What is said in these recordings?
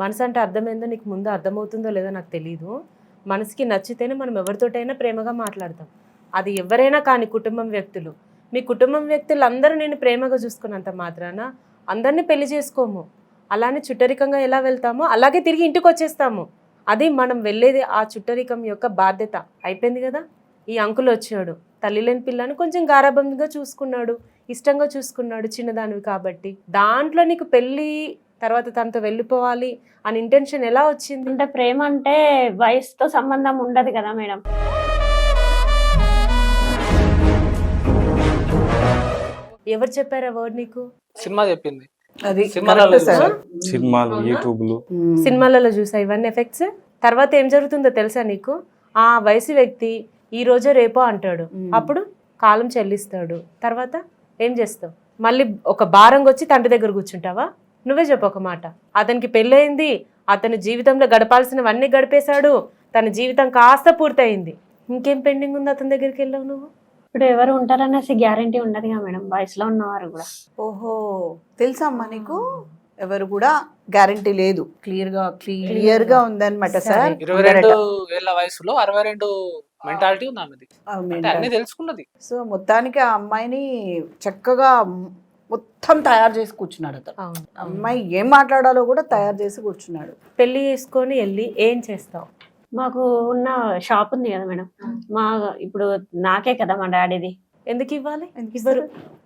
మనసు అంటే అర్థమైందో నీకు ముందు అర్థమవుతుందో లేదో నాకు తెలియదు. మనసుకి నచ్చితేనే మనం ఎవరితోటైనా ప్రేమగా మాట్లాడతాం. అది ఎవరైనా కానీ కుటుంబం వ్యక్తులు. మీ కుటుంబం వ్యక్తులు అందరూ నేను ప్రేమగా చూసుకున్నంత మాత్రాన అందరినీ పెళ్లి చేసుకోము. అలానే చుట్టరికంగా ఎలా వెళ్తామో అలాగే తిరిగి ఇంటికి వచ్చేస్తాము. అది మనం వెళ్ళేది ఆ చుట్టరికం యొక్క బాధ్యత. అయిపోయింది కదా. ఈ అంకుల్ వచ్చాడు, తల్లి లేని పిల్లని కొంచెం గారాబంగా చూసుకున్నాడు, ఇష్టంగా చూసుకున్నాడు, చిన్నదానివి కాబట్టి. దాంట్లో నీకు పెళ్ళి తర్వాత తనతో వెళ్ళిపోవాలి అని ఇంటెన్షన్ ఎలా వచ్చింది? అంటే ప్రేమ అంటే వయసుతో సంబంధం ఉండదు కదా మేడం. ఎవరు చెప్పారు ఆ వర్డ్ నీకు? సినిమా చెప్పింది. అది సినిమాలలో సినిమాలు, యూట్యూబ్లు, సినిమాలలో చూసా ఇవన్నీ ఎఫెక్ట్స్. తర్వాత ఏం జరుగుతుందో తెలుసా నీకు? ఆ వయసు వ్యక్తి ఈ రోజో రేపో అంటాడు, అప్పుడు కాలం చెల్లిస్తాడు. తర్వాత ఏం చేస్తావు? మళ్ళీ ఒక భారంగా వచ్చి తండ్రి దగ్గర కూర్చుంటావా? నువ్వే చెప్పు ఒక మాట. అతనికి పెళ్ళయింది, అతని జీవితంలో గడపాల్సినవన్నీ గడిపేశాడు, తన జీవితం కాస్త పూర్తయింది. ఇంకేం పెండింగ్ ఉంది అతని దగ్గరికి వెళ్ళావు నువ్వు? ఇప్పుడు ఎవరు ఉంటారనేసి గ్యారంటీ ఉండదు కదా మేడం, వయసులో ఉన్నవారు కూడా. ఓహో, తెలుసా అమ్మా నీకు? ఎవరు కూడా గ్యారంటీ లేదు. క్లియర్ గా ఉందన్నమాట సార్. 22 ఏళ్ల వయసులో 62 మెంటాలిటీ ఉంది ఆమెది. అంటే అన్ని తెలుసుకున్నది. సో మొత్తానికి ఆ అమ్మాయిని చక్కగా మొత్తం తయారు చేసి కూర్చున్నాడు అతను. అమ్మాయి ఏం మాట్లాడాలో కూడా తయారు చేసి కూర్చున్నాడు. పెళ్లి చేసుకొని వెళ్ళి ఏం చేస్తావు? మాకు ఉన్న షాప్ ఉంది కదా మేడం, మా ఇప్పుడు నాకే కదా మా డాడీది. ఎందుకు ఇవ్వాలి?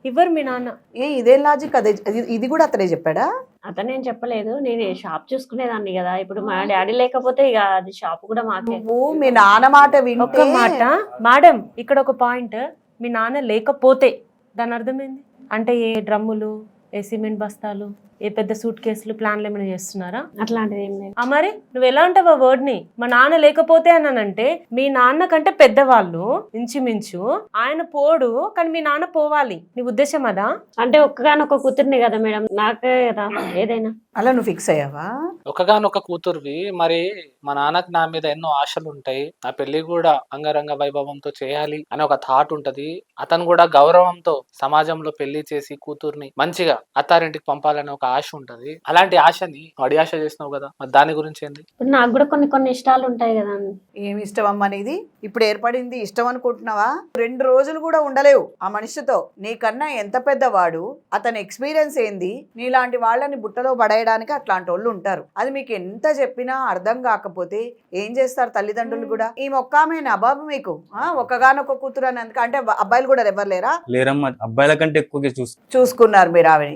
ఇవ్వరు మీ నాన్న. ఇదేం లాజిక్? అదే ఇది కూడా అతనే చెప్పాడా? అతనేం చెప్పలేదు, నేను షాప్ చూసుకునేదాన్ని కదా. ఇప్పుడు మా డాడీ లేకపోతే ఇక అది షాప్ కూడా మాకే. నువ్వు మీ నాన్న మాట ఒక్క వింటే మాట మేడం, ఇక్కడ ఒక పాయింట్. మీ నాన్న లేకపోతే దాని అర్థమైంది అంటే ఏ డ్రమ్ములు, ఏ సిమెంట్ బస్తాలు, ఏ పెద్ద సూట్ కేసులు ప్లాన్లు ఏమైనా చేస్తున్నారా? అట్లాంటిది ఏం లేదు. మరి నువ్వు ఎలా అంటావు ఆ వర్డ్ ని? మా నాన్న లేకపోతే అన్నానంటే మీ నాన్న కంటే పెద్దవాళ్ళు ఇంచుమించు, ఆయన పోడు కానీ మీ నాన్న పోవాలి. నీ ఉద్దేశం అదా? అంటే ఒక్కగానొక్క కూతుర్ని కదా మేడం, నాకే కదా ఏదైనా. అలా నువ్వు ఫిక్స్ అయ్యావా? ఒకగానొక కూతురువి. మరి మా నాన్నకి నా మీద ఎన్నో ఆశలు ఉంటాయి. నా పెళ్లి కూడా అంగరంగ వైభవంతో చేయాలి అనే ఒక థాట్ ఉంటది. అతను కూడా గౌరవంతో సమాజంలో పెళ్లి చేసి కూతుర్ని మంచిగా అత్తారింటికి పంపాలనే ఒక ఆశ ఉంటది. అలాంటి ఆశని అడి ఆశ చేసినావు కదా, మరి దాని గురించి ఏంది? ఇప్పుడు నాకు కూడా కొన్ని ఇష్టాలు ఉంటాయి కదా. ఏమి ఇష్టం అమ్మ అనేది? ఇప్పుడు ఏర్పడింది ఇష్టం అనుకుంటున్నావా? 2 రోజులు కూడా ఉండలేవు ఆ మనిషితో. నీకన్నా ఎంత పెద్దవాడు, అతని ఎక్స్పీరియన్స్ ఏంది? నీలాంటి వాళ్ళని బుట్టలో పడేయడానికి అట్లాంటి వాళ్ళు ఉంటారు. అది మీకు ఎంత చెప్పినా అర్థం కాకపోతే ఏం చేస్తారు తల్లిదండ్రులు కూడా? ఈ మొక్కామేనా బాబు మీకు? ఒక్కగానొక్క కూతురు అని అంటే అబ్బాయిలు కూడా ఎవరు లేరా? లేరమ్మా, అబ్బాయిల కంటే ఎక్కువగా చూసుకున్నారు మీరు ఆవిడ.